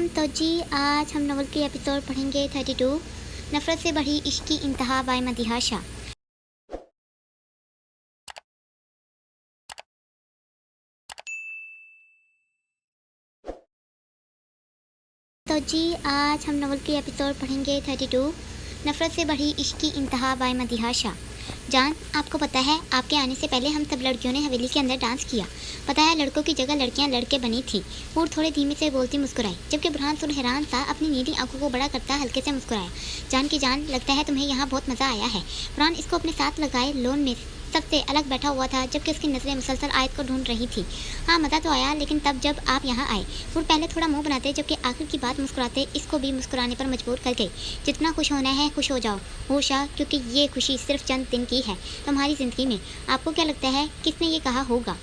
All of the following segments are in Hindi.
तो जी आज हम नॉवल के एपिसोड पढ़ेंगे 32 नफरत से बढ़ी इश्क की इंतहा बाय मदीहा शाह। तो जी आज हम नॉवल के एपिसोड पढ़ेंगे 32 नफरत से बढ़ी इश्क की इंतहा बाय मदीहा शाह। जान, आपको पता है आपके आने से पहले हम सब लड़कियों ने हवेली के अंदर डांस किया। पता है लड़कों की जगह लड़कियां लड़के बनी थी। हूर थोड़े धीमे से बोलती मुस्कुराई, जबकि बुरहान सुन हैरान सा अपनी नीली आंखों को बड़ा करता हल्के से मुस्कुराया। जान की जान, लगता है तुम्हें यहाँ बहुत मज़ा आया है। बुरहान इसको अपने साथ लगाए लोन में सबसे अलग बैठा हुआ था, जबकि उसकी नज़रें मुसलसल आयत को ढूंढ रही थी। हाँ, मज़ा तो आया, लेकिन तब जब आप यहाँ आए। हूर पहले थोड़ा मुंह बनाते, जबकि आखिर की बात मुस्कुराते इसको भी मुस्कुराने पर मजबूर कर गई। जितना खुश होना है खुश हो जाओ हूर शाह, क्योंकि ये खुशी सिर्फ चंद दिन की है तुम्हारी ज़िंदगी में। आपको क्या लगता है किसने ये कहा होगा?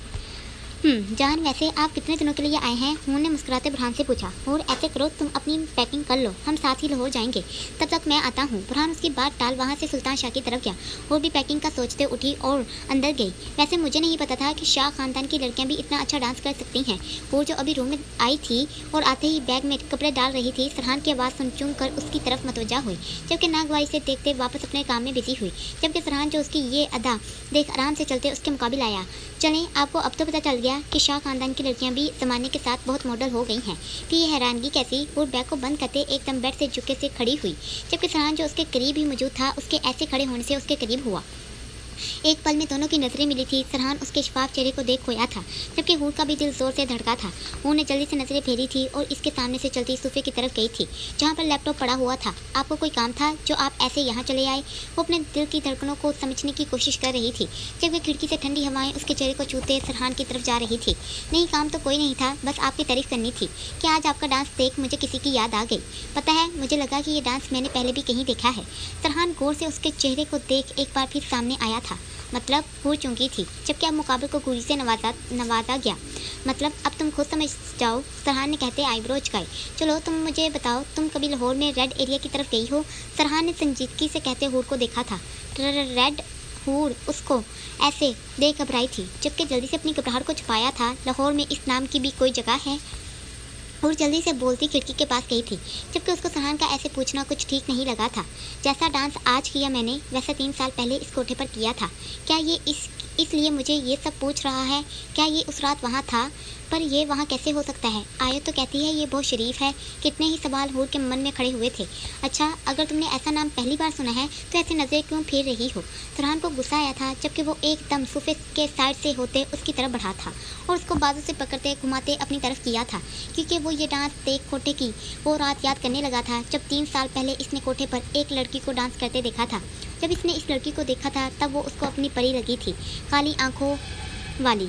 जान, वैसे आप कितने दिनों के लिए आए हैं? हूर ने मुस्कुराते बुरहान से पूछा। हूर, ऐसे करो, तुम अपनी पैकिंग कर लो, हम साथ ही लाहौर जाएंगे, तब तक मैं आता हूँ। बुरहान उसकी बात टाल वहाँ से सुल्तान शाह की तरफ गया। हूर भी पैकिंग का सोचते उठी और अंदर गई। वैसे मुझे नहीं पता था कि शाह खानदान की लड़कियाँ भी इतना अच्छा डांस कर सकती हैं। हूर जो अभी रूम में आई थी और आते ही बैग में कपड़े डाल रही थी, फरहान की आवाज़ सुन चूम कर उसकी तरफ मतवजा हुई, जबकि नागवारी से देखते वापस अपने काम में बिजी हुई। जबकि फरहान जो उसकी ये अदा देख आराम से चलते उसके मुकाबले आया। चलें, आपको अब तो पता चल गया कि शाह खानदान की लड़कियां भी ज़माने के साथ बहुत मॉडल हो गई हैं। फिर ये हैरानगी कैसी? वो बैग को बंद करते एकदम बेड से झुके से खड़ी हुई, जबकि फरहान जो उसके करीब ही मौजूद था उसके ऐसे खड़े होने से उसके करीब हुआ। एक पल में दोनों की नजरें मिली थी। फरहान उसके शफाफ चेहरे को देख खोया था, जबकि हूर का भी दिल जोर से धड़का था। हूर ने जल्दी से नजरें फेरी थी और इसके सामने से चलती सोफे की तरफ गई थी, जहाँ पर लैपटॉप पड़ा हुआ था। आपको कोई काम था जो आप ऐसे यहाँ चले आए? वो अपने दिल की धड़कनों को समझने की कोशिश कर रही थी, जबकि खिड़की से ठंडी हवाएं उसके चेहरे को छूते फरहान की तरफ जा रही थी। नहीं, काम तो कोई नहीं था, बस आपकी तारीफ करनी थी कि आज आपका डांस देख मुझे किसी की याद आ गई। पता है, मुझे लगा कि ये डांस मैंने पहले भी कहीं देखा है। फरहान गौर से उसके चेहरे को देख एक बार फिर सामने आया था। मतलब हो चुकी थी, जबकि अब मुकाबले को गुरी से नवाजा गया। मतलब अब तुम खुद समझ जाओ, फरहान ने कहते आईब्रो झुकाई। चलो तुम मुझे बताओ, तुम कभी लाहौर में रेड एरिया की तरफ गई हो? फरहान ने संजीदगी से कहते हूर को देखा था। रेड? हूर उसको ऐसे देख घबराई थी, जबकि जल्दी से अपनी घबराहट को छुपाया था। लाहौर में इस नाम की भी कोई जगह है? और जल्दी से बोलती खिड़की के पास गई थी, जबकि उसको फरहान का ऐसे पूछना कुछ ठीक नहीं लगा था। जैसा डांस आज किया मैंने, वैसा 3 साल पहले इस कोठे पर किया था। क्या ये इसलिए मुझे ये सब पूछ रहा है? क्या ये उस रात वहाँ था? पर ये वहाँ कैसे हो सकता है? आयत तो कहती है ये बहुत शरीफ है। कितने ही सवाल हूर के मन में खड़े हुए थे। अच्छा, अगर तुमने ऐसा नाम पहली बार सुना है तो ऐसे नज़रें क्यों फेर रही हो? फरहान को गुस्सा आया था, जबकि वो एकदम सोफे के साइड से होते उसकी तरफ बढ़ा था और उसको बाजू से पकड़ते घुमाते अपनी तरफ किया था, क्योंकि वो ये डांस देख कोठे की वो रात याद करने लगा था जब 3 साल पहले इसने कोठे पर एक लड़की को डांस करते देखा था। जब इसने इस लड़की को देखा था तब वो उसको अपनी परी लगी थी, काली आंखों वाली,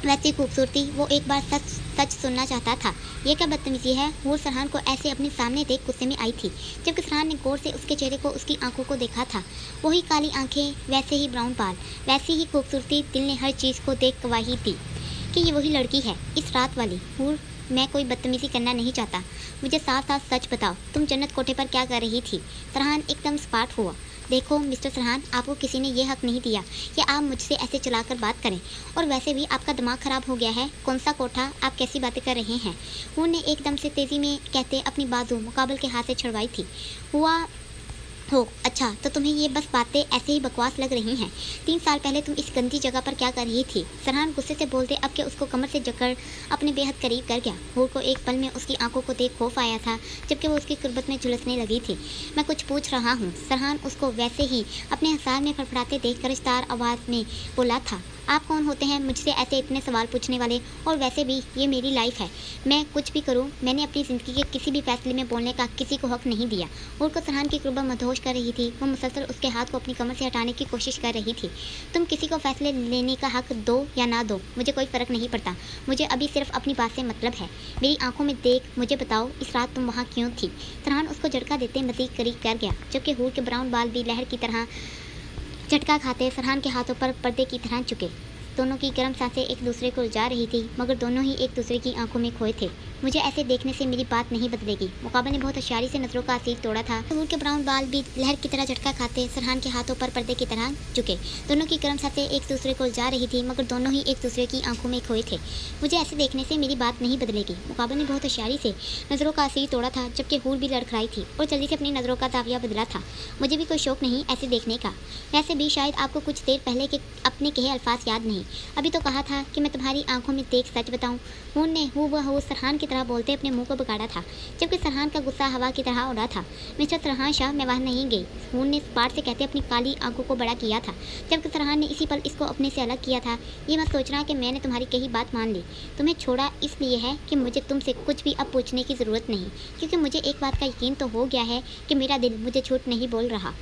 वैसी खूबसूरती। वो एक बार सच सच सुनना चाहता था। ये क्या बदतमीजी है? हूर फरहान को ऐसे अपने सामने देख गुस्से में आई थी, जबकि फरहान ने गौर से उसके चेहरे को उसकी आंखों को देखा था। वही काली आंखें, वैसे ही ब्राउन बाल, वैसी ही खूबसूरती। दिल ने हर चीज़ को देख गवाही दी कि ये वही लड़की है, इस रात वाली। हूर, मैं कोई बदतमीजी करना नहीं चाहता, मुझे साफ साफ सच बताओ, तुम जन्नत कोठे पर क्या कर रही थी? फरहान एकदम सपाट हुआ। देखो मिस्टर फरहान, आपको किसी ने ये हक नहीं दिया कि आप मुझसे ऐसे चलाकर बात करें, और वैसे भी आपका दिमाग ख़राब हो गया है। कौन सा कोठा? आप कैसी बातें कर रहे हैं? हूर ने एकदम से तेज़ी में कहते अपनी बाजू मुकाबल के हाथ से छुड़वाई थी। हुआ हो, अच्छा तो तुम्हें ये बस बातें ऐसे ही बकवास लग रही हैं। 3 साल पहले तुम इस गंदी जगह पर क्या कर रही थी? फरहान गुस्से से बोलते अब के उसको कमर से जकड़ अपने बेहद करीब कर गया। हूर को एक पल में उसकी आंखों को देख खौफ आया था, जबकि वो उसकी कुर्बत में झुलसने लगी थी। मैं कुछ पूछ रहा हूँ। फरहान उसको वैसे ही अपने हसार में फड़फड़ाते देख कर्जदार आवाज़ में बोला था। आप कौन होते हैं मुझसे ऐसे इतने सवाल पूछने वाले? और वैसे भी ये मेरी लाइफ है, मैं कुछ भी करूं, मैंने अपनी ज़िंदगी के किसी भी फैसले में बोलने का किसी को हक नहीं दिया। और को फरहान की कुर्बत मदहोश कर रही थी। वो मुसलसल उसके हाथ को अपनी कमर से हटाने की कोशिश कर रही थी। तुम किसी को फैसले लेने का हक दो या ना दो, मुझे कोई फ़र्क नहीं पड़ता। मुझे अभी सिर्फ अपनी बात से मतलब है। मेरी आंखों में देख मुझे बताओ, इस रात तुम वहाँ क्यों थी? फरहान उसको झटका देते मज़ीद करीब कर गया, जबकि हूर के ब्राउन बाल भी लहर की तरह झटका खाते फरहान के हाथों पर पर्दे की तरह चुके। दोनों की गर्म सांसें एक दूसरे को जा रही थी, मगर दोनों ही एक दूसरे की आंखों में खोए थे। मुझे ऐसे देखने से मेरी बात नहीं बदलेगी। मुकाबा ने बहुत होशियारी से नजरों का आसीर तोड़ा था। हूर के ब्राउन बाल भी लहर की तरह झटका खाते सरहान के हाथों पर पर्दे की तरह झुके। दोनों की गर्म सांसें एक दूसरे को उलझा रही थी, मगर दोनों ही एक दूसरे की आंखों में खोए थे। मुझे ऐसे देखने से मेरी बात नहीं बदलेगी। मुकाबा ने बहुत होशियारी से नजरों का आसीर तोड़ा था, जबकि हूर भी लड़खड़ाई थी और जल्दी से अपनी नजरों का दाविया बदला था। मुझे भी कोई शौक नहीं ऐसे देखने का। वैसे भी शायद आपको कुछ देर पहले के अपने कहे अल्फाज याद नहीं। अभी तो कहा था कि मैं तुम्हारी आंखों में देख सच बताऊं। हूर ने हूबहू सरहान की तरह बोलते अपने मुंह को बिगाड़ा था, जबकि सरहान का गुस्सा हवा की तरह उड़ा था। मिस्टर सरहान शाह, मैं वहाँ नहीं गई, हूर ने पार से कहते अपनी काली आंखों को बड़ा किया था, जबकि सरहान ने इसी पल इसको अपने से अलग किया था। ये मत सोचना कि मैंने तुम्हारी कही बात मान ली। तुम्हें छोड़ा इसलिए है कि मुझे तुमसे कुछ भी अब पूछने की ज़रूरत नहीं, क्योंकि मुझे एक बात का यकीन तो हो गया है कि मेरा दिल मुझे झूठ नहीं बोल रहा।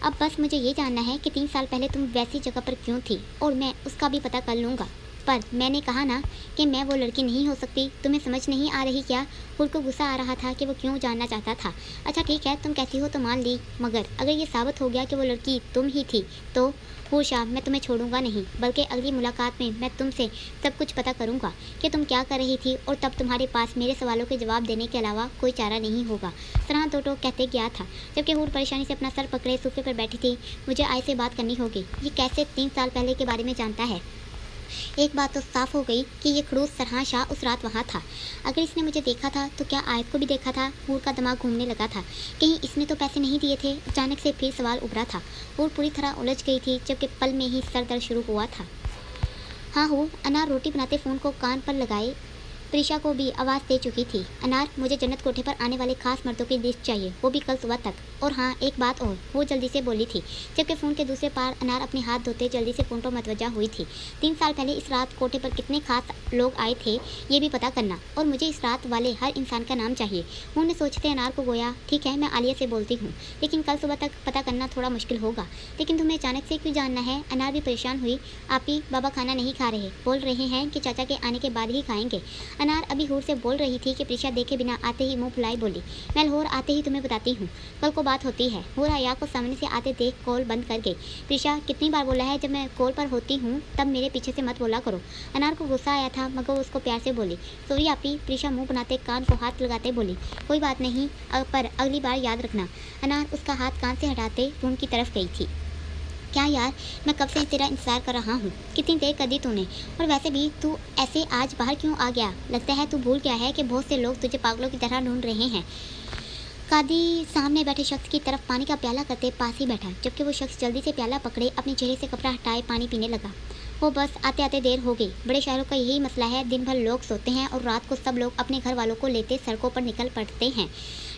अब बस मुझे ये जानना है कि 3 साल पहले तुम वैसी जगह पर क्यों थी, और मैं उसका भी पता कर लूँगा। पर मैंने कहा ना कि मैं वो लड़की नहीं हो सकती। तुम्हें समझ नहीं आ रही क्या? हूर को गुस्सा आ रहा था कि वो क्यों जानना चाहता था। अच्छा ठीक है, तुम कहती हो तो मान ली, मगर अगर ये साबित हो गया कि वो लड़की तुम ही थी तो हूर शाह, मैं तुम्हें छोड़ूंगा नहीं, बल्कि अगली मुलाकात में मैं तुमसे सब कुछ पता करूंगा कि तुम क्या कर रही थी, और तब तुम्हारे पास मेरे सवालों के जवाब देने के अलावा कोई चारा नहीं होगा। सरहान तो कहते गया था, जबकि हूर परेशानी से अपना सर पकड़े सोफे पर बैठी थी। मुझे आय से बात करनी होगी। ये कैसे 3 साल पहले के बारे में जानता है? एक बात तो साफ हो गई कि ये खड़ूस सरहान शाह उस रात वहाँ था। अगर इसने मुझे देखा था तो क्या आयत को भी देखा था? हूर का दिमाग घूमने लगा था। कहीं इसने तो पैसे नहीं दिए थे? अचानक से फिर सवाल उभरा था। हूर पूरी तरह उलझ गई थी, जबकि पल में ही सर दर्द शुरू हुआ था। हाँ हूर, अनार रोटी बनाते फ़ोन को कान पर लगाए प्रीशा को भी आवाज़ दे चुकी थी। अनार, मुझे जन्नत कोठे पर आने वाले खास मर्दों की लिस्ट चाहिए, वो भी कल सुबह तक। और हाँ, एक बात और, वो जल्दी से बोली थी, जबकि फ़ोन के दूसरे पार अनार अपने हाथ धोते जल्दी से फ़ोन पर मतवजा हुई थी। 3 साल पहले इस रात कोठे पर कितने खास लोग आए थे ये भी पता करना, और मुझे इस रात वाले हर इंसान का नाम चाहिए। उन्होंने सोचते अनार को गोया, ठीक है मैं आलिया से बोलती हूँ, लेकिन कल सुबह तक पता करना थोड़ा मुश्किल होगा। लेकिन तुम्हें अचानक से क्यों जानना है? अनार भी परेशान हुई। आप ही बाबा खाना नहीं खा रहे, बोल रहे हैं कि चाचा के आने के बाद ही खाएंगे। अनार अभी हूर से बोल रही थी कि प्रीशा देखे बिना आते ही मुंह फुलाई बोली, मैं लाहौर आते ही तुम्हें बताती हूँ, कल को बात होती है। हूर आया को सामने से आते देख कॉल बंद कर गई। प्रीशा, कितनी बार बोला है जब मैं कॉल पर होती हूँ तब मेरे पीछे से मत बोला करो। अनार को गुस्सा आया था, मगर वो उसको प्यार से बोली, सॉरी आपी। प्रीशा मुँह बनाते कान को हाथ लगाते बोली, कोई बात नहीं, पर अगली बार याद रखना। अनार उसका हाथ कान से हटाते रूम की तरफ गई थी। क्या यार, मैं कब से तेरा इंतज़ार कर रहा हूँ, कितनी देर कर दी तूने, और वैसे भी तू ऐसे आज बाहर क्यों आ गया? लगता है तू भूल गया है कि बहुत से लोग तुझे पागलों की तरह ढूंढ रहे हैं। कादी सामने बैठे शख्स की तरफ पानी का प्याला करते पास ही बैठा, जबकि वो शख्स जल्दी से प्याला पकड़े अपने चेहरे से कपड़ा हटाए पानी पीने लगा। वो बस आते आते देर हो गई। बड़े शहरों का यही मसला है, दिन भर लोग सोते हैं और रात को सब लोग अपने घर वालों को लेते सड़कों पर निकल पड़ते हैं।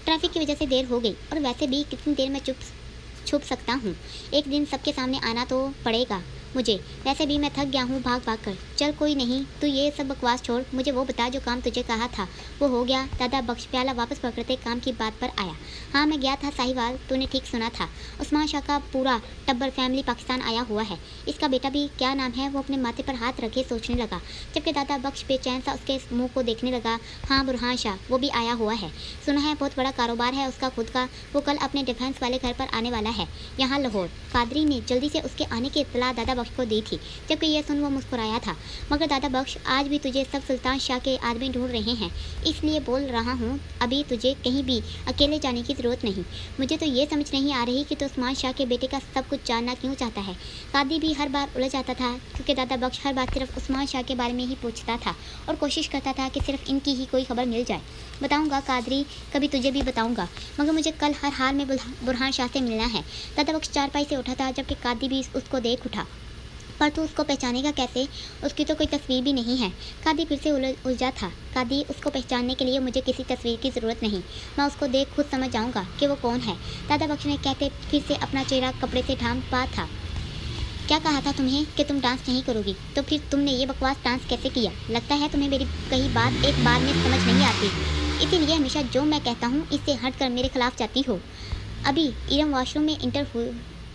ट्रैफिक की वजह से देर हो गई, और वैसे भी कितनी देर में छुप सकता हूँ? एक दिन सबके सामने आना तो पड़ेगा मुझे, वैसे भी मैं थक गया हूँ भाग भाग कर। चल कोई नहीं, तू ये सब बकवास छोड़, मुझे वो बता जो काम तुझे कहा था वो हो गया? दादा बख्श प्याला वापस पकड़ते काम की बात पर आया। हाँ मैं गया था साहिवाल, तूने ठीक सुना था। उस्मान शाह का पूरा टब्बर फैमिली पाकिस्तान आया हुआ है। इसका बेटा भी, क्या नाम है? वो अपने माथे पर हाथ रखे सोचने लगा, जबकि दादा बख्श बेचैन सा उसके मुँह को देखने लगा। हाँ बुरहान शाह, वो भी आया हुआ है, सुना है बहुत बड़ा कारोबार है उसका खुद का। वो कल अपने डिफेंस वाले घर पर आने वाला है, यहाँ लाहौर। कादरी ने जल्दी से उसके आने की इत्तला दादा बख्श को दी थी, जबकि यह सुन वो मुस्कुराया था। मगर दादा बख्श, आज भी तुझे सब सुल्तान शाह के आदमी ढूंढ रहे हैं, इसलिए बोल रहा हूँ, अभी तुझे कहीं भी अकेले जाने की ज़रूरत नहीं। मुझे तो ये समझ नहीं आ रही कि तो उस्मान शाह के बेटे का सब कुछ जानना क्यों चाहता है। कादी भी हर बार उलझ जाता था, क्योंकि दादा बख्श हर बार सिर्फ उस्मान शाह के बारे में ही पूछता था और कोशिश करता था कि सिर्फ इनकी ही कोई खबर मिल जाए। बताऊँगा कादरी, कभी तुझे भी बताऊँगा, मगर मुझे कल हर हाल में बुरहान शाह से मिलना है। दादा बख्श चारपाई से उठा था, जबकि कादी भी उसको देख उठा। पर तू उसको पहचानेगा कैसे? उसकी तो कोई तस्वीर भी नहीं है। कादी फिर से उलझा था। कादी, उसको पहचानने के लिए मुझे किसी तस्वीर की ज़रूरत नहीं, मैं उसको देख खुद समझ जाऊंगा कि वो कौन है। दादा बख्श ने कहते फिर से अपना चेहरा कपड़े से ढांपा था। क्या कहा था तुम्हें कि तुम डांस नहीं करोगी? तो फिर तुमने ये बकवास डांस कैसे किया? लगता है तुम्हें मेरी कही बात एक बार में समझ नहीं आती, इसीलिए हमेशा जो मैं कहता हूँ इससे हट कर मेरे खिलाफ जाती हो। अभी इरम वॉशरूम में इंटर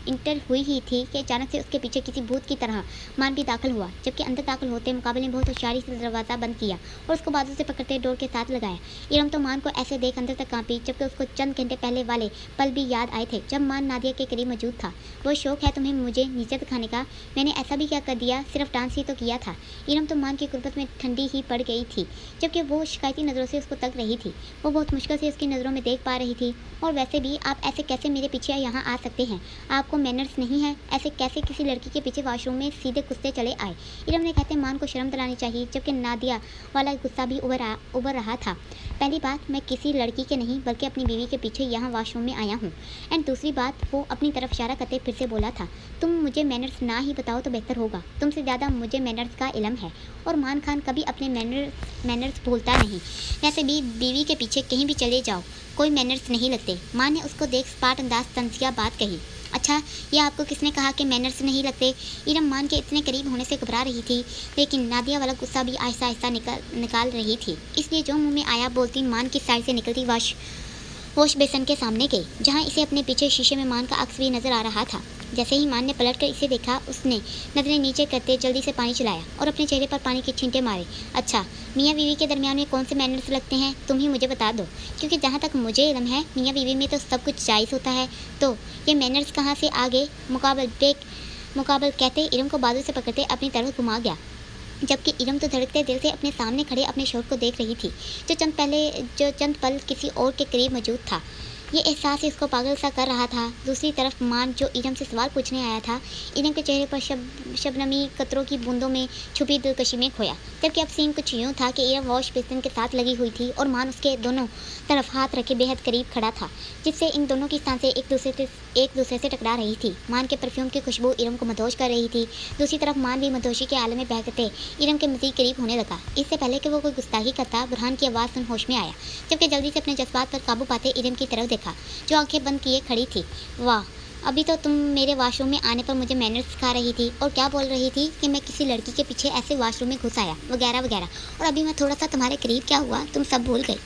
इंटर हुई ही थी कि अचानक से उसके पीछे किसी भूत की तरह मान भी दाखिल हुआ। जबकि अंदर दाखिल होते मुकाबले ने बहुत होशियारी से दरवाज़ा बंद किया और उसको बाजू से पकड़ते डोर के साथ लगाया। इरम तो मान को ऐसे देख अंदर तक कांपी, जबकि उसको चंद घंटे पहले वाले पल भी याद आए थे जब मान नादिया के करीब मौजूद था। वो शौक है तुम्हें मुझे नीचे दिखाने का, मैंने ऐसा भी क्या कर दिया, सिर्फ डांस ही तो किया था। इरम तो मान की कुर्बत में ठंडी ही पड़ गई थी, जबकि वो शिकायती नज़रों से उसको तक रही थी। वो बहुत मुश्किल से उसकी नज़रों में देख पा रही थी। और वैसे भी आप ऐसे कैसे मेरे पीछे यहाँ आ सकते हैं, आपको मैनर्स नहीं है, ऐसे कैसे किसी लड़की के पीछे वॉशरूम में सीधे कुत्ते चले आए। इरम ने कहते मान को शर्म दिलानी चाहिए, जबकि नादिया वाला गुस्सा भी उभर रहा था। पहली बात, मैं किसी लड़की के नहीं बल्कि अपनी बीवी के पीछे यहाँ वॉशरूम में आया हूँ। एंड दूसरी बात, वो अपनी तरफ इशारा करते फिर से बोला था, तुम मुझे मैनर्स ना ही बताओ तो बेहतर होगा, तुमसे ज़्यादा मुझे मैनर्स का इल्म है। और मान खान कभी अपने मैनर्स भूलता नहीं। वैसे भी बीवी के पीछे कहीं भी चले जाओ, कोई मैनर्स नहीं लगते। माँ ने उसको देख स्पाट अंदाज तंजिया बात कही। अच्छा, ये आपको किसने कहा कि मैनर्स नहीं लगते? इरम मान के इतने करीब होने से घबरा रही थी, लेकिन नादिया वाला गुस्सा भी आहिस्ता आहिस्ता निकाल रही थी। इसलिए जो मुंह में आया बोलती मान की साइड से निकलती वॉश बेसन के सामने गई, जहाँ इसे अपने पीछे शीशे में मान का अक्स भी नजर आ रहा था। जैसे ही मान ने पलट कर इसे देखा, उसने नजरें नीचे करते जल्दी से पानी चलाया और अपने चेहरे पर पानी के छींटे मारे। अच्छा, मियाँ बीवी के दरमियान में कौन से मैनर्स लगते हैं, तुम ही मुझे बता दो, क्योंकि जहाँ तक मुझे इल्म है मियाँ बीवी में तो सब कुछ जायज़ होता है, तो ये मैनर्स कहाँ से आ गए? मुकाबल कहते इरम को बाजू से पकड़ते अपनी तरफ घुमा गया, जबकि इरम तो धड़कते दिल से अपने सामने खड़े अपने शौहर को देख रही थी, जो चंद पल किसी और के करीब मौजूद था। ये एहसास इसको पागल सा कर रहा था। दूसरी तरफ मान, जो इरम से सवाल पूछने आया था, इरम के चेहरे पर शबनमी कतरों की बूंदों में छुपी दिलकशी में खोया। जबकि अब सीन कुछ यूँ था कि इरम वॉश बेसिन के साथ लगी हुई थी और मान उसके दोनों तरफ हाथ रखे बेहद करीब खड़ा था, जिससे इन दोनों की सांसें एक दूसरे से टकरा रही थी। मान के परफ्यूम की खुशबू इरम को मदहोश कर रही थी। दूसरी तरफ मान भी मदहोशी के आलम में बहकते इरम के मज़ीद करीब होने लगा। इससे पहले कि वो कोई गुस्ताखी करता, बुरहान की आवाज़ सुन होश में आया, जबकि जल्दी से अपने जज्बात पर काबू पाते इरम की तरफ देखा, जो आंखें बंद किए खड़ी थी। वाह, अभी तो तुम मेरे वॉशरूम में आने पर मुझे मैनर्स सिखा रही थी और क्या बोल रही थी कि मैं किसी लड़की के पीछे ऐसे वॉशरूम में घुस आया वगैरह वगैरह, और अभी मैं थोड़ा सा तुम्हारे करीब क्या हुआ तुम सब भूल गई।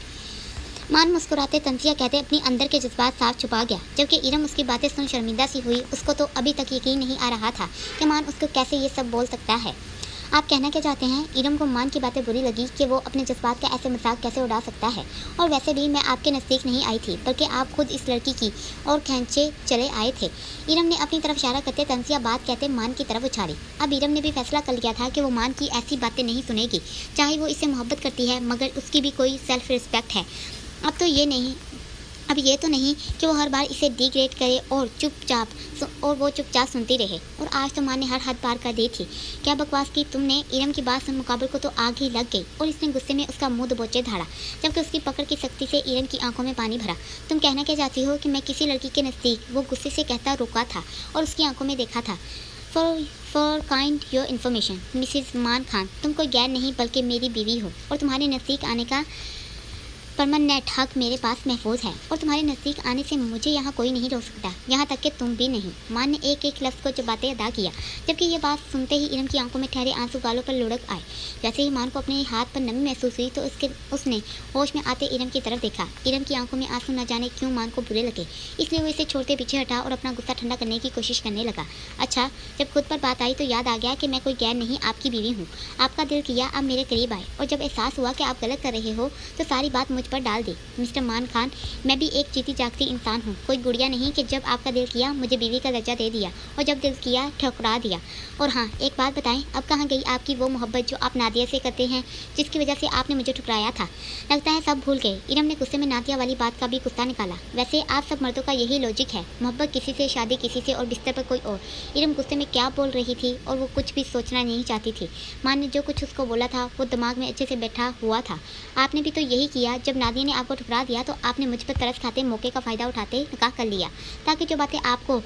मान मुस्कुराते तंजिया कहते अपनी अंदर के जज्बात साफ छुपा गया, जबकि इरम उसकी बातें सुन शर्मिंदा सी हुई। उसको तो अभी तक यकीन नहीं आ रहा था कि मान उसको कैसे ये सब बोल सकता है। आप कहना क्या चाहते हैं? इरम को मान की बातें बुरी लगी कि वो अपने जज्बात का ऐसे मजाक कैसे उड़ा सकता है। और वैसे भी मैं आपके नज़दीक नहीं आई थी, बल्कि आप खुद इस लड़की की और खींचे चले आए थे। इरम ने अपनी तरफ इशारा करते तंजिया बात कहते मान की तरफ उछाली। अब इरम ने भी फैसला कर लिया था कि वो मान की ऐसी बातें नहीं सुनेगी, चाहे वो इससे मोहब्बत करती है, मगर उसकी भी कोई सेल्फ रिस्पेक्ट है। अब ये तो नहीं कि वो हर बार इसे डिग्रेड करे और वो चुपचाप सुनती रहे। और आज तो माँ ने हर हद पार कर दी थी। क्या बकवास की तुमने? इरम की बात सुन मुकाबल को तो आग ही लग गई और इसने गुस्से में उसका मुंह दबोचे धाड़ा, जबकि उसकी पकड़ की सख्ती से इरम की आंखों में पानी भरा। तुम कहना क्या चाहती हो कि मैं किसी लड़की के नज़दीक? वो गुस्से से कहता रुका था और उसकी आंखों में देखा था। For kind your information Mrs मान खान, तुम कोई गैर नहीं बल्कि मेरी बीवी हो और तुम्हारे नज़दीक आने का परमानेंट हक मेरे पास महफूज है, और तुम्हारे नज़दीक आने से मुझे यहाँ कोई नहीं रोक सकता, यहाँ तक कि तुम भी नहीं। मान ने एक एक लफ्ज़ को जबाते अदा किया, जबकि ये बात सुनते ही इरम की आंखों में ठहरे आंसू गालों पर लुढ़क आए। जैसे ही मान को अपने हाथ पर नमी महसूस हुई तो उसने होश में आते इरम की तरफ देखा। इरम की आंखों में आंसू न जाने क्यों मान को बुरे लगे, इसलिए वो इसे छोड़ते पीछे हटा और अपना गुस्सा ठंडा करने की कोशिश करने लगा। अच्छा, जब खुद पर बात आई तो याद आ गया कि मैं कोई गैर नहीं, आपकी बीवी हूँ। आपका दिल किया आप मेरे करीब आए, और जब एहसास हुआ कि आप गलत कर रहे हो तो सारी बात मुझ पर डाल दी। मिस्टर मान खान, मैं भी एक जीती जागती इंसान हूँ, कोई गुड़िया नहीं कि जब आपका दिल किया मुझे बीवी का दर्जा दे दिया और जब दिल किया ठुकरा दिया। और हाँ, एक बात बताएं, अब कहाँ गई आपकी वो मोहब्बत जो आप नादिया से करते हैं, जिसकी वजह से आपने मुझे ठुकराया था? लगता है सब भूल गए। इरम ने गुस्से में नादिया वाली बात का भी गुस्सा निकाला। वैसे आप सब मर्दों का यही लॉजिक है, मोहब्बत किसी से, शादी किसी से और बिस्तर पर कोई और। इरम गुस्से में क्या बोल रही थी और वो कुछ भी सोचना नहीं चाहती थी। मान ने जो कुछ उसको बोला था वो दिमाग में अच्छे से बैठा हुआ था। आपने भी तो यही किया। जब नादिया ने आपको ठुकरा दिया तो आपने मुझ पर तरस खाते मौके का फ़ायदा उठाते निकाह कर लिया, ताकि जो बातें आपको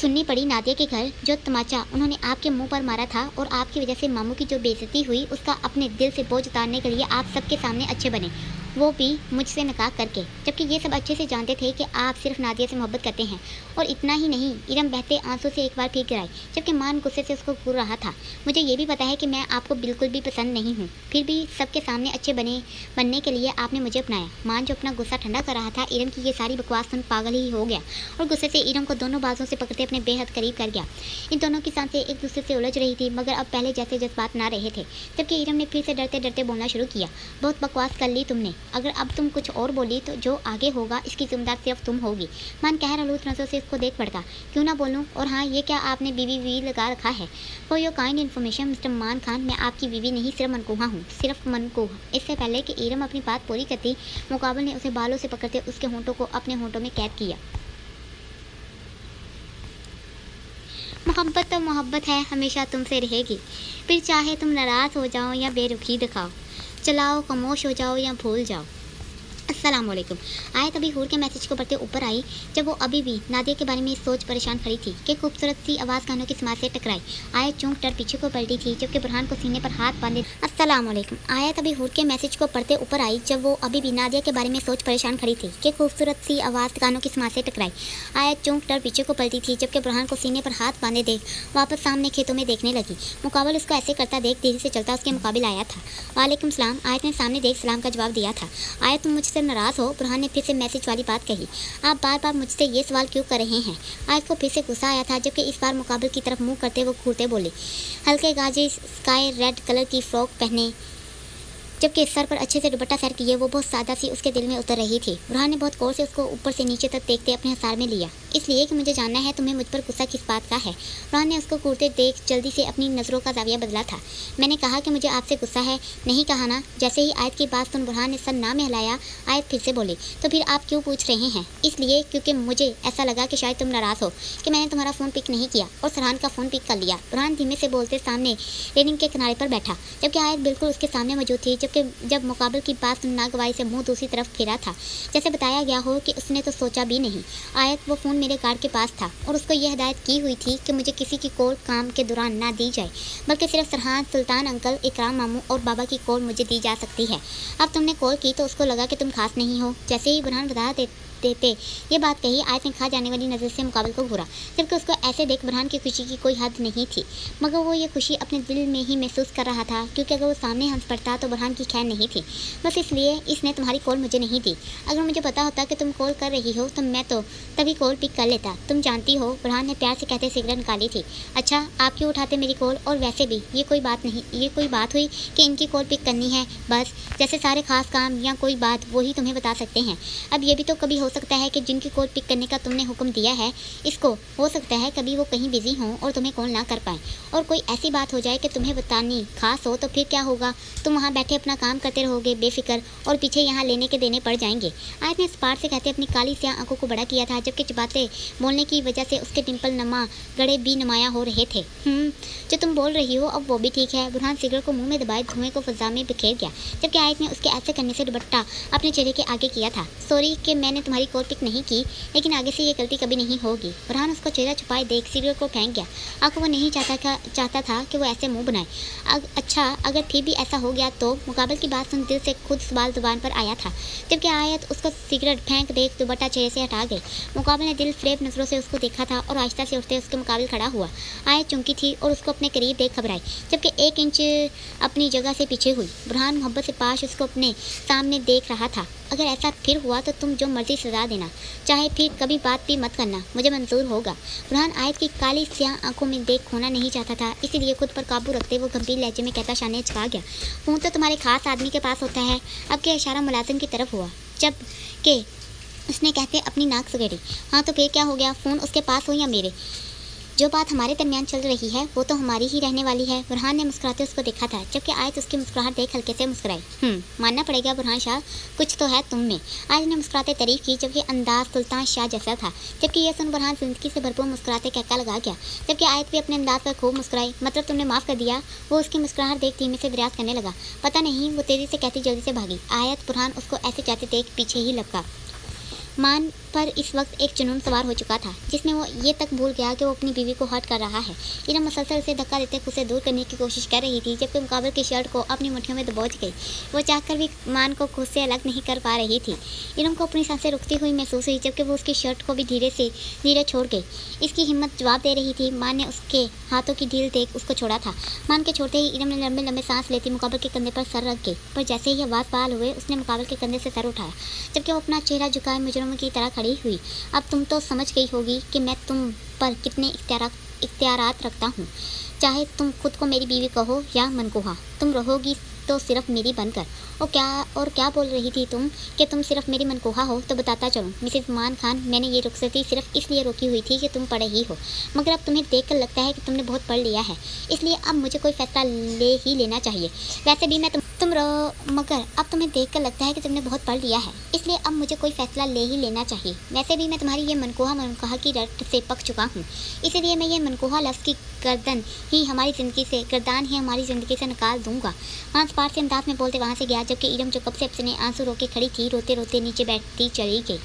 सुननी पड़ी नादिया के घर, जो तमाचा उन्होंने आपके मुंह पर मारा था और आपकी वजह से मामू की जो बेइज्जती हुई, उसका अपने दिल से बोझ उतारने के लिए आप सबके सामने अच्छे बने। वो भी मुझसे निकाह करके, जबकि ये सब अच्छे से जानते थे कि आप सिर्फ नादिया से मोहब्बत करते हैं। और इतना ही नहीं, इरम बहते आंसू से एक बार फिर गिराई, जबकि मान गुस्से से उसको घूर रहा था। मुझे ये भी पता है कि मैं आपको बिल्कुल भी पसंद नहीं हूँ, फिर भी सबके सामने अच्छे बनने के लिए आपने मुझे अपनाया। मान जो अपना गुस्सा ठंडा कर रहा था, इरम की ये सारी बकवास सुन पागल ही हो गया और गुस्से से इरम को दोनों बाजों से पकड़ते अपने बेहद करीब कर गया। इन दोनों की सांसें एक दूसरे से उलझ रही थी, मगर अब पहले जैसे जज्बात ना रहे थे। जबकि इरम ने फिर से डरते डरते बोलना शुरू किया, बहुत बकवास कर ली तुमने। अगर अब तुम कुछ और बोली तो जो आगे होगा इसकी जिम्मेदार सिर्फ तुम होगी। मान कहर आलूद नजरों से इसको देख पड़ता, क्यों ना बोलूं? और हाँ, ये क्या आपने बीवी लगा रखा है? For your kind information mister मान खान, मैं आपकी बीवी नहीं, सिर्फ मनकूहा हूँ, सिर्फ मनकूहा। इससे पहले कि इरम अपनी बात पूरी करती, मुकाबल ने उसे बालों से पकड़ते उसके होंठों को अपने होंठों में कैद किया। मोहब्बत तो मोहब्बत है, हमेशा तुमसे रहेगी, फिर चाहे तुम नाराज़ हो जाओ या बेरुखी दिखाओ, चलाओ खामोश हो जाओ या भूल जाओ। अस्सलाम वालेकुम। आयत अभी हूर के मैसेज को पढ़ते ऊपर आई, जब वो अभी भी नादिया के बारे में सोच परेशान खड़ी थी कि खूबसूरत सी आवाज़ कानों की समाज से टकराई। आयत चौंक कर पीछे को पलटी थी, जबकि बुरहान को सीने पर हाथ बांधे। अस्सलाम वालेकुम। आयत अभी हूर के मैसेज को पढ़ते ऊपर आई, जब वो अभी भी नादिया के बारे में सोच परेशान खड़ी थी कि खूबसूरत सी आवाज़ कानों की समाज से टकराई। आयत चौंक कर पीछे को पलटी थी, जबकि बुरहान को सीने पर हाथ बांधे देख वापस सामने खेतों में देखने लगी। मुकाबल उसको ऐसे करता देख धीरे से चलता उसके मुकाबिल आया था। वालेकुम सलाम। आयत ने सामने देख सलाम का जवाब दिया था। आयत, तुम मुझसे नाराज़ हो? बुरहान ने फिर से मैसेज वाली बात कही। आप बार बार मुझसे ये सवाल क्यों कर रहे हैं? आयत को फिर से गुस्सा आया था, जबकि इस बार मुकाबल की तरफ मुंह करते वो घूरते बोले, हल्के गाजे स्काई रेड कलर की फ्रॉक पहने, जबकि सर पर अच्छे से दुपट्टा सर किए, वो बहुत सादा सी उसके दिल में उतर रही थी। बुरहान ने बहुत गौर से उसको ऊपर से नीचे तक देखते अपने हिसार में लिया, इसलिए कि मुझे जानना है तुम्हें मुझ पर गुस्सा किस बात का है। बुरहान ने उसको घूरते देख जल्दी से अपनी नज़रों का जाविया बदला था। मैंने कहा कि मुझे आपसे गुस्सा है, नहीं कहा ना? जैसे ही आयत की बात सुन बुरहान ने सर ना में हिलाया। आयत फिर से बोली, तो फिर आप क्यों पूछ रहे हैं? इसलिए क्योंकि मुझे ऐसा लगा कि शायद तुम नाराज़ हो कि मैंने तुम्हारा फ़ोन पिक नहीं किया और सरहान का फ़ोन पिक कर लिया। बुरहान धीमे से बोलते सामने रेलिंग के किनारे पर बैठा, जबकि आयत बिल्कुल उसके सामने मौजूद थी। जब मुकाबल की बात सुन नागवाई से मुंह दूसरी तरफ फेरा था, जैसे बताया गया हो कि उसने तो सोचा भी नहीं। आयत, वो फ़ोन मेरे गार्ड के पास था और उसको यह हिदायत की हुई थी कि मुझे किसी की कॉल काम के दौरान ना दी जाए, बल्कि सिर्फ सरहान, सुल्तान अंकल, इकराम मामू और बाबा की कॉल मुझे दी जा सकती है। अब तुमने कॉल की तो उसको लगा कि तुम खास नहीं हो। जैसे ही बुरहान बता देते ये बात कही, आयत ने खा जाने वाली नज़र से मुकाबल को घूरा, जबकि उसको ऐसे देख बुरहान की खुशी की कोई हद नहीं थी, मगर वो ये खुशी अपने दिल में ही महसूस कर रहा था, क्योंकि अगर वो सामने हंस पड़ता तो बुरहान की खैर नहीं थी। बस इसलिए इसने तुम्हारी कॉल मुझे नहीं दी। अगर मुझे पता होता कि तुम कॉल कर रही हो तो मैं तो तभी कॉल पिक कर लेता। तुम जानती हो, बुरहान ने प्यार से कहते सिगरेट निकाली थी। अच्छा, आप क्यों उठाते मेरी कॉल? और वैसे भी ये कोई बात हुई कि इनकी कॉल पिक करनी है? बस जैसे सारे खास काम या कोई बात वही तुम्हें बता सकते हैं। अब ये भी तो कभी हो सकता है कि जिनकी कॉल पिक करने का तुमने हुक्म दिया है, इसको हो सकता है कभी वो कहीं बिजी हों और तुम्हें कॉल ना कर पाएँ, और कोई ऐसी बात हो जाए कि तुम्हें बतानी खास हो, तो फिर क्या होगा? तुम वहाँ बैठे अपना काम करते रहोगे बेफिक्र, और पीछे यहाँ लेने के देने पड़ जाएंगे। आयत ने इस पार से कहते अपनी काली स्याह आंखों को बड़ा किया था, जबकि बातें बोलने की वजह से उसके डिम्पल नमा गड़े भी नुमाया हो रहे थे। जो तुम बोल रही हो अब वो भी ठीक है। बुरहान सिगरेट को मुंह में दबाए धुएं को फजा में बिखेर गया, जबकि आयत ने उसके ऐसे करने से दुपट्टा अपने चेहरे के आगे किया था। सॉरी कि मैंने तुम्हारी कॉल पिक नहीं की, लेकिन आगे से ये गलती कभी नहीं होगी। बुरहान उसको चेहरा छुपाए देख सिगरेट को फेंक गया। आंखों वो नहीं चाहता था कि वो ऐसे मुंह बनाए। अच्छा, अगर फिर भी ऐसा हो गया तो? मुकाबल की बात सुन दिल से खुद सवाल जुबान पर आया था, जबकि आयत उसको सिगरेट फेंक देख दुपट्टा चेहरे से हटा गई। मुकाबल ने दिल फ्रेब नजरों से उसको देखा था और आहिस्ता से उठते उसके मुकाबले खड़ा हुआ। आयत चुंकी थी और उसको अपने करीब देख घबराई, जबकि 1 इंच अपनी जगह से पीछे हुई। बुरहान मोहब्बत से पास उसको अपने सामने देख रहा था। अगर ऐसा फिर हुआ तो तुम जो मर्जी सजा देना, चाहे फिर कभी बात भी मत करना, मुझे मंजूर होगा। बुरहान आयत की काली स्याह आंखों में देख खोना नहीं चाहता था, इसीलिए खुद पर काबू रखते वो गंभीर लहजे में कहता शाने चढ़ा गया, फ़ोन तो तुम्हारे खास आदमी के पास होता है। अब क्या इशारा मुलाजिम की तरफ हुआ, जब के उसने कहते अपनी नाक सुगेड़ी। हाँ तो फिर क्या हो गया, फ़ोन उसके पास हो या मेरे? जो बात हमारे दरमियान चल रही है वो तो हमारी ही रहने वाली है। बुरहान ने मुस्कुराते उसको देखा था, जबकि आयत उसकी मुस्कुराहट देख हल्के से मुस्कुराई। मानना पड़ेगा बुरहान शाह, कुछ तो है तुम में। आयत ने मुस्कुराते तारीफ की, जबकि अंदाज सुल्तान शाह जैसा था। जबकि यह सुन बुरहान जिंदगी से भरपूर मुस्कुराते कहका लगा गया, जबकि आयत भी अपने अंदाज पर खूब मुस्कुराई। मतलब तुमने माफ़ कर दिया? वो उसकी मुस्कुराहट देख धीमे से दरियात करने लगा। पता नहीं, वो तेज़ी से कहती जल्दी से भागी। आयत बुरहान उसको ऐसे जाते देख पीछे ही लपका। मान पर इस वक्त एक जुनून सवार हो चुका था जिसमें वो ये तक भूल गया कि वो अपनी बीवी को हर्ट कर रहा है। इरम मुसलसल उसे धक्का देते उसे दूर करने की कोशिश कर रही थी जबकि मुकाबल की शर्ट को अपनी मुट्ठियों में दबोच गई। वो चाहकर भी मान को खुद से अलग नहीं कर पा रही थी। इरम को अपनी सांसें रुकती हुई महसूस हुई जबकि वो उसकी शर्ट को भी धीरे छोड़ गई। इसकी हिम्मत जवाब दे रही थी। मान ने उसके हाथों की ढील देख उसको छोड़ा था। मान के छोड़ते ही इरम ने लंबे लंबे सांस लेती मुकाबल के कंधे पर सर रख गई, पर जैसे ही आवाज़ बहाल हुए उसने मुकाबल के कंधे से सर उठाया जबकि वो अपना चेहरा झुकाए मुजरिम की तरह खड़ी हुई। अब तुम तो समझ गई होगी कि मैं तुम पर कितने इख्तियारात रखता हूँ। चाहे तुम खुद को मेरी बीवी कहो या मनकूहा, तुम रहोगी तो सिर्फ मेरी बनकर। और क्या बोल रही थी तुम कि तुम सिर्फ मेरी मनकूहा हो? तो बताता चलूँ मिसेस मान खान, मैंने ये रुखसती सिर्फ इसलिए रोकी हुई थी कि तुम पढ़े ही हो, मगर अब तुम्हें देखकर लगता है कि तुमने बहुत पढ़ लिया है, इसलिए अब मुझे कोई फैसला ले ही लेना चाहिए। वैसे भी मैं तुम रहो, मगर अब तुम्हें देखकर लगता है कि तुमने बहुत पढ़ लिया है, इसलिए अब मुझे कोई फैसला ले ही लेना चाहिए। वैसे भी मैं तुम्हारी ये मनकूहा की रट से पक चुका हूँ, इसीलिए मैं ये मनकूहा लफ्ज़ की गर्दान ही हमारी ज़िंदगी से निकाल दूंगा। मांस पार से अंदाज में बोलते वहाँ से गया जबकि इरम जो कब से अपने आंसू रोके खड़ी थी रोते रोते नीचे बैठती चली गई।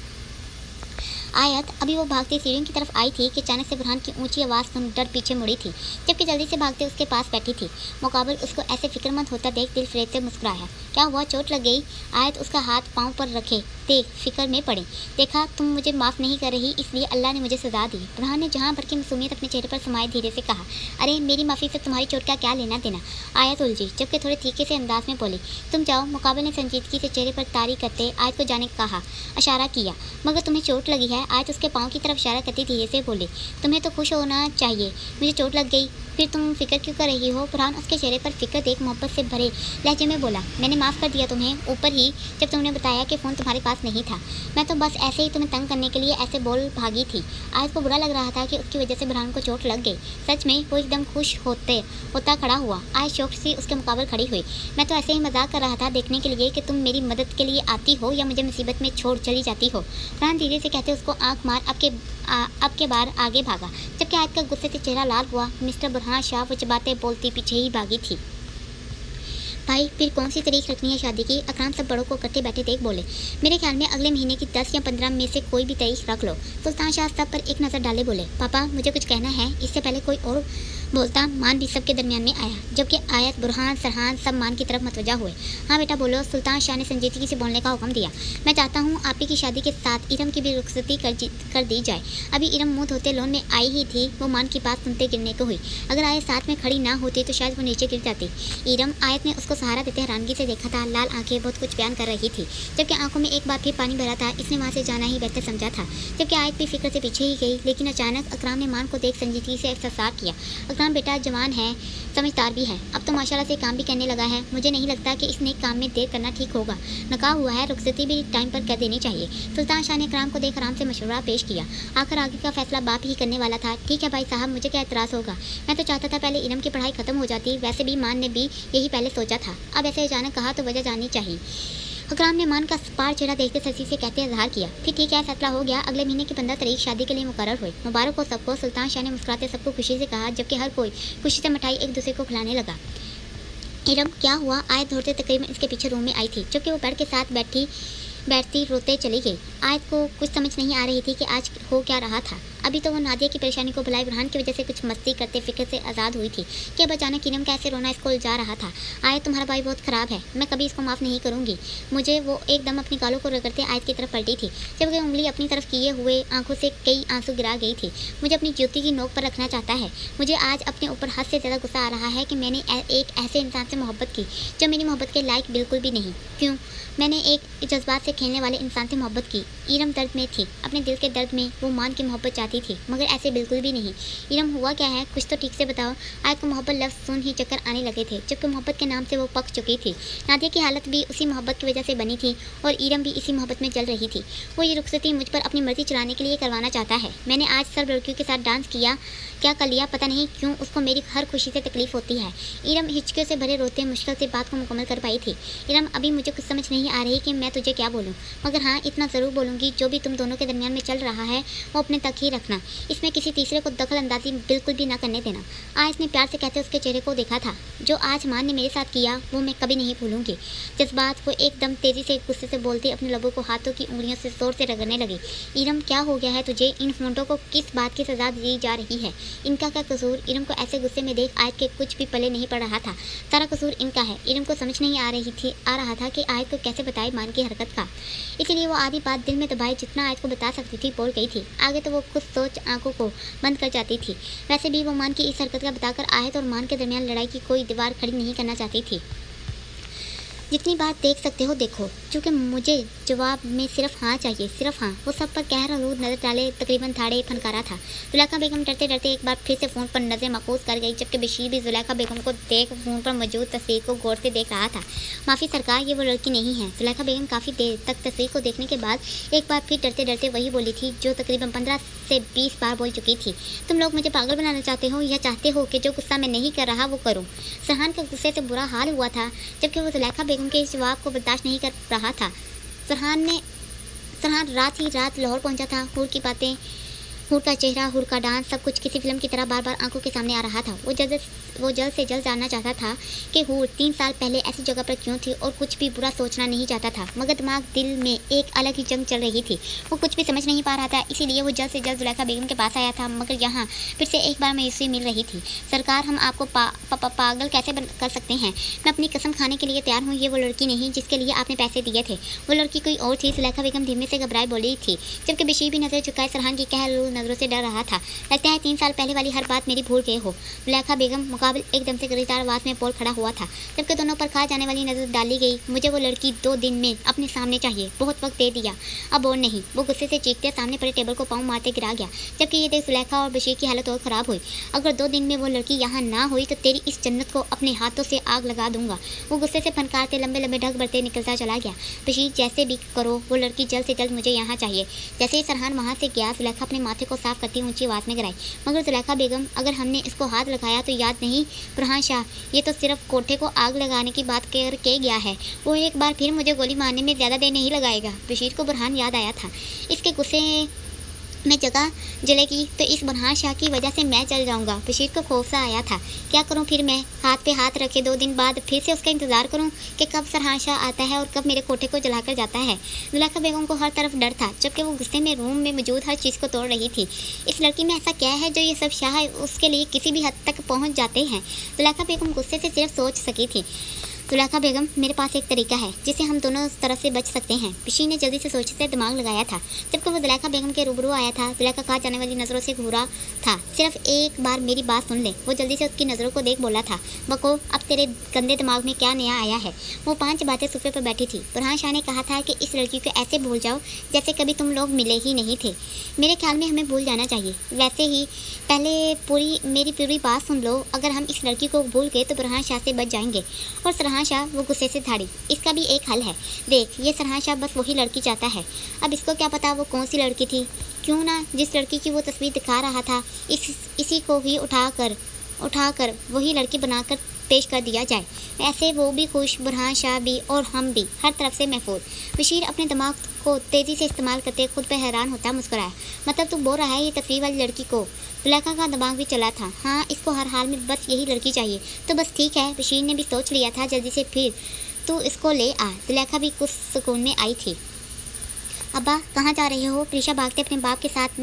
आयत अभी वो भागती सीढ़ियों की तरफ आई थी कि अचानक से बुरहान की ऊंची आवाज़ सुन डर पीछे मुड़ी थी जबकि जल्दी से भागते उसके पास बैठी थी। मुकाबल उसको ऐसे फिक्रमंद होता देख दिल फरेब से मुस्कुराया। क्या हुआ, चोट लग गई? आयत उसका हाथ पाँव पर रखे देख फिक्र में पड़ी। देखा, तुम मुझे माफ़ नहीं कर रही, इसलिए अल्लाह ने मुझे सजा दी। बुरहान ने जहाँ भर की मासूमियत अपने चेहरे पर समाये धीरे से कहा, अरे मेरी माफ़ी से तुम्हारी चोट का क्या लेना देना? आयत उलझी जबकि थोड़े तीखे से अंदाज में बोली, तुम जाओ। मुकाबल ने संजीदगी से चेहरे पर तारी करते आयत को जाने कहा, इशारा किया। मगर तुम्हें चोट लगी है? आयत उसके पाँव की तरफ इशारा करती धीरे से बोली, तुम्हें तो खुश होना चाहिए, मुझे चोट लग गई, फिर तुम फिक्र क्यों कर रही हो? बुरहान उसके चेहरे पर फिक्र देख मोहब्बत से भरे लहजे में बोला, मैंने माफ़ कर दिया तुम्हें, ऊपर ही जब तुमने बताया कि फ़ोन तुम्हारे पास नहीं था। मैं तो बस ऐसे ही तुम्हें तंग करने के लिए ऐसे बोल भागी थी। आयत को बुरा लग रहा था कि उसकी वजह से बुरहान को चोट लग गई। सच में वो एकदम खुश होता खड़ा हुआ। आयत शौक से उसके मुकाबले खड़ी हुई। मैं तो ऐसे ही मजाक कर रहा था देखने के लिए कि तुम मेरी मदद के लिए आती हो या मुझे मुसीबत में छोड़ चली जाती हो। बुरहान धीरे से कहते उसको आँख मार अब के बार आगे भागा जबकि आयत का गुस्से से चेहरा लाल हुआ। मिस्टर बुरहान शाह वो बातें बोलती पीछे ही भागी थी। भाई, फिर कौन सी तारीख रखनी है शादी की? अकराम सब बड़ों को इकट्ठे बैठे देख बोले, मेरे ख्याल में अगले महीने की 10 या 15 में से कोई भी तारीख रख लो। सुल्तान शाह सब पर एक नज़र डाले बोले, पापा मुझे कुछ कहना है। इससे पहले कोई और बोलता मान भी सबके दरमियान में आया जबकि आयत, बुरहान, सरहान सब मान की तरफ मतवजा हुए। हाँ बेटा बोलो। सुल्तान शाह ने संजीदगी से बोलने का हुक्म दिया। मैं चाहता हूँ आप ही की शादी के साथ इरम की भी रुखसती कर दी जाए। अभी इरम मुँह धोते लोन में आई ही थी, वो मान की बात सुनते गिरने को हुई। अगर आयत साथ में खड़ी ना होती तो शायद वो नीचे गिर जाती। इरम, आयत ने उसको सहारा देते हैरानगी से देखा था। लाल आंखें बहुत कुछ बयान कर रही थी जबकि आंखों में एक बार फिर पानी भरा था। इसने वहाँ से जाना ही बेहतर समझा था जबकि आयत भी फिक्र से पीछे ही गई। लेकिन अचानक अकराम ने मान को देख संजीदगी से एहसास किया। अकराम बेटा जवान है, समझदार भी है, अब तो माशाल्लाह से काम भी करने लगा है। मुझे नहीं लगता कि इसने काम में देर करना ठीक होगा। नकाह हुआ है, रुखसती भी टाइम पर कर देनी चाहिए। सुल्तान शाह ने अकराम को देख आराम से मशवरा पेश किया। आखिर आगे का फैसला बाप ही करने वाला था। ठीक है भाई साहब, मुझे क्या एतराज़ होगा। मैं तो चाहता था पहले इरम की पढ़ाई खत्म हो जाती। वैसे भी मान ने भी यही पहले सोचा था। अब ऐसे अचानक कहा तो वजह जाननी चाहिए। अकराम ने मान का पार चेहरा देखते ससी से कहते इजहार किया, फिर ठीक है, फैसला हो गया। अगले महीने की 15 तारीख शादी के लिए मुकर्रर हुई। मुबारक हो सबको। सुल्तान शाह ने मुस्कुराते सबको खुशी से कहा जबकि हर कोई खुशी से मिठाई एक दूसरे को खिलाने लगा। इरम, क्या हुआ? आयत दौड़ते तकरीबन इसके पीछे रूम में आई थी जबकि वो बेड के साथ बैठती रोते चली गई। आयत को कुछ समझ नहीं आ रही थी कि आज हो क्या रहा था। अभी तो वो नादिया की परेशानी को भुलाए बुरहान की वजह से कुछ मस्ती करते फिक्र से आज़ाद हुई थी कि अब अचानक इरम कैसे रोना स्कूल जा रहा था। आयत, तुम्हारा भाई बहुत ख़राब है, मैं कभी इसको माफ़ नहीं करूँगी। मुझे वो एकदम अपनी गालों को रगड़ते आयत की तरफ पलटी थी जबकि उंगली अपनी तरफ किए हुए आंखों से कई आंसू गिरा गई थी। मुझे अपनी जूती की नोक पर रखना चाहता है। मुझे आज अपने ऊपर हद से ज़्यादा गुस्सा आ रहा है कि मैंने एक ऐसे इंसान से मोहब्बत की जो मेरी मोहब्बत के लायक बिल्कुल भी नहीं। क्यों? मैंने एक जज्बात से खेलने वाले इंसान से मोहब्बत की। इरम दर्द में थी, अपने दिल के दर्द में वो मान की मोहब्बत चाहती थी, मगर ऐसे बिल्कुल भी नहीं। इरम, हुआ क्या है? कुछ तो ठीक से बताओ। आयत को मोहब्बत लफ्ज़ सुन ही चक्कर आने लगे थे जबकि मोहब्बत के नाम से वो पक चुकी थी। नादिया की हालत भी उसी मोहब्बत की वजह से बनी थी और इरम भी इसी मोहब्बत में जल रही थी। वो ये रुखसती मुझ पर अपनी मर्जी चलाने के लिए करवाना चाहता है। मैंने आज सब लड़कियों के साथ डांस किया, क्या कर लिया पता नहीं क्यों उसको मेरी हर खुशी से तकलीफ होती है। इरम हिचकियों से भरे रोते मुश्किल से बात को मुकम्मल कर पाई थी। इरम, अभी मुझे कुछ समझ नहीं आ रही कि मैं तुझे क्या बोलूँ, मगर हाँ इतना ज़रूर बोलूँगी, जो भी तुम दोनों के दरमियान में चल रहा है वो अपने तक ही रख रखना, इसमें किसी तीसरे को दखल अंदाजी बिल्कुल भी ना करने देना। आज ने प्यार से कहते उसके चेहरे को देखा था। जो आज मान ने मेरे साथ किया वो मैं कभी नहीं भूलूंगी। जज्बात वो एकदम तेजी से गुस्से से बोलती अपने लबों को हाथों की उंगलियों से जोर से रगड़ने लगी। इरम, क्या हो गया है तुझे? इन होंठों को किस बात की सजा दी जा रही है? इनका क्या कसूर? इरम को ऐसे गुस्से में देख आयत के कुछ भी पले नहीं पड़ रहा था। सारा कसूर इनका है। इरम को समझ नहीं आ रहा था कि आयत को कैसे बताए मान की हरकत का। इसीलिए वो आधी बात दिल में दबाए जितना आयत को बता सकती थी बोल गई थी। आगे तो वो खुद सोच आंखों को बंद कर जाती थी। वैसे भी वो मान की इस हरकत का बताकर आयत और मान के दरमियान लड़ाई की कोई दीवार खड़ी नहीं करना चाहती थी। जितनी बार देख सकते हो देखो, क्योंकि मुझे जवाब में सिर्फ हाँ चाहिए, सिर्फ हाँ। वो सब पर कहर आलूद नजर डाले तकरीबन थाड़े फनकारा था। जुलेखा बेगम डरते डरते एक बार फिर से फ़ोन पर नज़र मकबूज कर गई, जबकि बशीर भी जुलेखा बेगम को देख फ़ोन पर मौजूद तस्वीर को गौर से देख रहा था। माफ़ी सरकार, ये वो लड़की नहीं है। जुलेखा बेगम काफ़ी देर तक तस्वीर को देखने के बाद एक बार फिर डरते डरते वही बोली थी जो तकरीबन 15 से 20 बार बोल चुकी थी। तुम लोग मुझे पागल बनाना चाहते हो या चाहते हो कि जो गुस्सा मैं नहीं कर रहा वो करूँ? सरहान का गुस्से से बुरा हाल हुआ था, जबकि वो जुलेखा बेगम के इस जवाब को बर्दाश्त नहीं कर रहा था। सरहान रात ही रात लाहौर पहुंचा था। हूर की बातें, हूर का चेहरा, हूर का डांस, सब कुछ किसी फिल्म की तरह बार बार आंखों के सामने आ रहा था। वो जल्द से जल्द जानना चाहता था कि हूर 3 साल पहले ऐसी जगह पर क्यों थी और कुछ भी बुरा सोचना नहीं चाहता था, मगर दिमाग दिल में एक अलग ही जंग चल रही थी। वो कुछ भी समझ नहीं पा रहा था, इसीलिए वो जल्द से जल्द जुलेखा बेगम के पास आया था। मगर यहाँ फिर से एक बार मायूसी मिल रही थी। सरकार, हम आपको पागल कैसे कर सकते हैं? मैं अपनी कसम खाने के लिए तैयार हूँ, ये वो लड़की नहीं जिसके लिए आपने पैसे दिए थे। वो लड़की कोई और थी। जुलेखा बेगम धीमे से घबराए बोली थी, जबकि बशीर भी नजर झुकाए सरहान की कहर नजरों से डर रहा था। लगता है 3 साल पहले वाली हर बात मेरी भूल गए हो। जुलेखा बेगम मुकाबिल एकदम से गिरफ्तार आवाज में बोल खड़ा हुआ था, जबकि दोनों पर खा जाने वाली नजर डाली गई। मुझे वो लड़की 2 दिन में अपने सामने चाहिए। बहुत वक्त दे दिया, अब और नहीं। वो गुस्से से चीखते सामने पड़े टेबल को पाँव मारते गिरा गया, जबकि ये देख जुलेखा और बशीर की हालत और ख़राब हुई। अगर 2 दिन में वो लड़की यहाँ ना हुई तो तेरी इस जन्नत को अपने हाथों से आग लगा दूंगा। वो गुस्से से फनकारते लंबे लंबे ढक भरते निकलता चला गया। बशीर, जैसे भी करो वो लड़की जल्द से जल्द मुझे यहाँ चाहिए। जैसे ही सरहान वहाँ से गया, जुलेखा अपने माथे को साफ करती ऊंची आवाज़ में गिराई, मगर जुलेखा बेगम, अगर हमने इसको हाथ लगाया तो याद नहीं बुरहान शाह, ये तो सिर्फ कोठे को आग लगाने की बात करके गया है। वो एक बार फिर मुझे गोली मारने में ज़्यादा देर नहीं लगाएगा। बशीर को बुरहान याद आया था। इसके गुस्से में जगह जलेगी तो इस बुरहान शाह की वजह से मैं चल जाऊंगा। बशीर को खौफ सा आया था। क्या करूं फिर मैं? हाथ पे हाथ रखे 2 दिन बाद फिर से उसका इंतज़ार करूं कि कब सरहान शाह आता है और कब मेरे कोठे को जलाकर जाता है। जुलेखा बेगम को हर तरफ डर था, जबकि वो गुस्से में रूम में मौजूद हर चीज़ को तोड़ रही थी। इस लड़की में ऐसा क्या है जो ये सब शाह उसके लिए किसी भी हद तक पहुँच जाते हैं? जुलेखा बेगम गुस्से से सिर्फ सोच सकी थी। जुलेखा बेगम, मेरे पास एक तरीका है जिससे हम दोनों तरफ से बच सकते हैं। बशीर ने जल्दी से सोचते दिमाग लगाया था, जबकि वो जुलेखा बेगम के रूबरू आया था। जुलेखा कहा जाने वाली नज़रों से घूरा था। सिर्फ एक बार मेरी बात सुन ले। वो जल्दी से उसकी नज़रों को देख बोला था, बको, अब तेरे गंदे दिमाग में क्या नया आया है? वो 5 बातें सोफे पर बैठी थी। बुरहान शाह ने कहा था कि इस लड़की को ऐसे भूल जाओ जैसे कभी तुम लोग मिले ही नहीं थे। मेरे ख्याल में हमें भूल जाना चाहिए। वैसे ही पहले मेरी पूरी बात सुन लो। अगर हम इस लड़की को भूल गए तो बुरहान शाह से बच जाएंगे। और सरहान शाह, वो गुस्से से धाड़ी, इसका भी एक हल है। देख, ये सरहान शाह बस वही लड़की चाहता है। अब इसको क्या पता वो कौन सी लड़की थी? क्यों ना जिस लड़की की वो तस्वीर दिखा रहा था इसी को ही उठाकर वही लड़की बनाकर पेश कर दिया जाए। ऐसे वो भी खुश, बुरहान शाह भी और हम भी हर तरफ से महफूज। बशीर अपने दिमाग को तेज़ी से इस्तेमाल करते खुद पर हैरान होता मुस्कुराया। मतलब तू बोल रहा है ये तस्वीर वाली लड़की को? जुलेखा का दिमाग भी चला था। हाँ, इसको हर हाल में बस यही लड़की चाहिए। तो बस ठीक है, बशीर ने भी सोच लिया था जल्दी से, फिर तू इसको ले आ। जुलेखा भी कुछ सुकून में आई थी। अब्बा, कहाँ जा रहे हो? प्रीशा भागते अपने बाप के साथ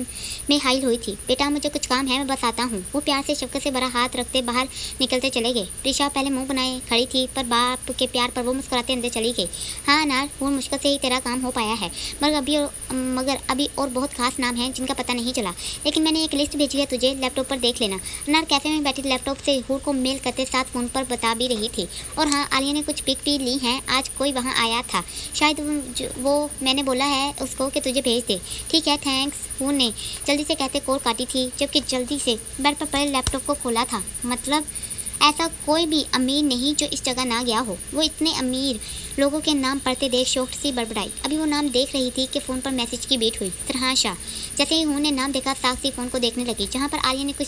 में हाइल हुई थी। बेटा, मुझे कुछ काम है, मैं बस आता हूँ। वो प्यार से शफ़क़त से भरा हाथ रखते बाहर निकलते चले गए। प्रीशा पहले मुंह बनाए खड़ी थी, पर बाप के प्यार पर वो मुस्कुराते अंदर चली गई। हाँ अनार, वो मुश्किल से ही तेरा काम हो पाया है, मगर अभी और बहुत खास नाम हैं जिनका पता नहीं चला। लेकिन मैंने एक लिस्ट भेजी है तुझे, लैपटॉप पर देख लेना। अनार कैफ़े में बैठी लैपटॉप से हूर को मेल करते साथ फ़ोन पर बता भी रही थी। और हाँ, आलिया ने कुछ पिक भी ली हैं। आज कोई वहाँ आया था, शायद वो मैंने बोला है उसको कि तुझे भेज दे। ठीक है, थैंक्स। हूर ने जल्दी से कहते कॉल काटी थी, जबकि जल्दी से बेड पर पड़े लैपटॉप को खोला था। मतलब ऐसा कोई भी अमीर नहीं जो इस जगह ना गया हो। वो इतने अमीर लोगों के नाम पढ़ते देख शौक सी बड़बड़ाई। अभी वो नाम देख रही थी कि फ़ोन पर मैसेज की वेट हुई। सरहान शाह। जैसे ही हूर ने नाम देखा, साक्षी फ़ोन को देखने लगी, जहाँ पर आलिया ने कुछ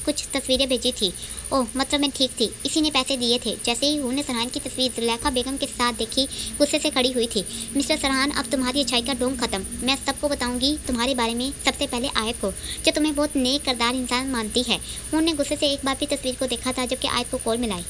कुछ तस्वीरें भेजी थी। ओह, मतलब मैं ठीक थी, इसी ने पैसे दिए थे। जैसे ही हूर ने सरहान की तस्वीर जुलेखा बेगम के साथ देखी, गुस्से से खड़ी हुई थी। मिस्टर सरहान, अब तुम्हारी अच्छाई का ढोंग खत्म। मैं सबको बताऊंगी तुम्हारे बारे में, सबसे पहले आयत को, जो तुम्हें बहुत नेक करदार इंसान मानती है। हूर ने गुस्से से एक बार भी तस्वीर को देखा था जबकि आयत को कॉल मिलाई।